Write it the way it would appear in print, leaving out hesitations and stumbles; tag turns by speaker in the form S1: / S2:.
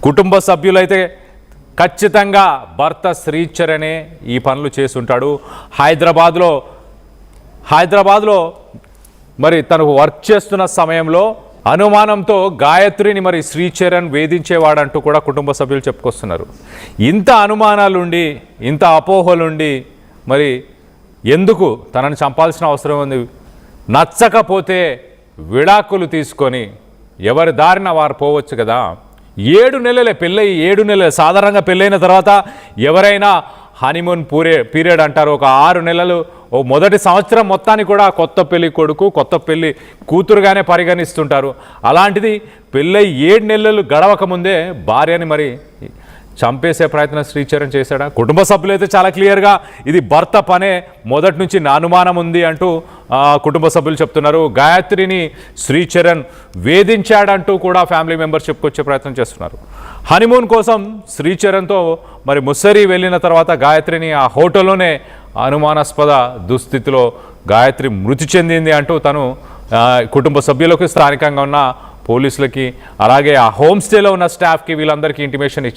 S1: కుటుంబ సభ్యులైతే ఖచ్చితంగా భర్త శ్రీచరణే ఈ పనులు చేసుంటాడు. హైదరాబాద్లో మరి తను వర్క్ చేస్తున్న సమయంలో అనుమానంతో గాయత్రిని మరి శ్రీచరణ్ వేధించేవాడంటూ కూడా కుటుంబ సభ్యులు చెప్పుకొస్తున్నారు. ఇంత అనుమానాలుండి, ఇంత అపోహలుండి మరి ఎందుకు తనని చంపాల్సిన అవసరం ఉంది? నచ్చకపోతే విడాకులు తీసుకొని ఎవరి దారిన వారు పోవచ్చు కదా. 7 నెలలే పెళ్ళయి 7 నెలలు. సాధారణంగా పెళ్ళైన తర్వాత ఎవరైనా హనీమూన్ పీరియడ్ అంటారు. ఒక 6 నెలలు, మొదటి సంవత్సరం మొత్తాన్ని కూడా కొత్త పెళ్లి కొడుకు, కొత్త పెళ్లి కూతురుగానే పరిగణిస్తుంటారు. అలాంటిది పెళ్ళయి 7 నెలలు గడవక ముందే భార్యని మరి చంపేసే ప్రయత్నం శ్రీచరణ్ చేశాడా? కుటుంబ సభ్యులైతే చాలా క్లియర్గా ఇది భర్త పనే, మొదటి నుంచి నా అనుమానం ఉంది అంటూ కుటుంబ సభ్యులు చెప్తున్నారు. గాయత్రిని శ్రీచరణ్ వేధించాడంటూ కూడా ఫ్యామిలీ మెంబర్స్ చెప్పుకొచ్చే ప్రయత్నం చేస్తున్నారు. హనీమూన్ కోసం శ్రీచరణ్తో మరి ముస్సరి వెళ్ళిన తర్వాత గాయత్రిని ఆ హోటల్లోనే అనుమానాస్పద దుస్థితిలో గాయత్రి మృతి చెందింది అంటూ తను కుటుంబ సభ్యులకు, స్థానికంగా ఉన్న పోలీసులకి, అలాగే ఆ హోమ్ స్టేలో ఉన్న స్టాఫ్కి వీళ్ళందరికీ ఇంటిమేషన్ ఇచ్చారు.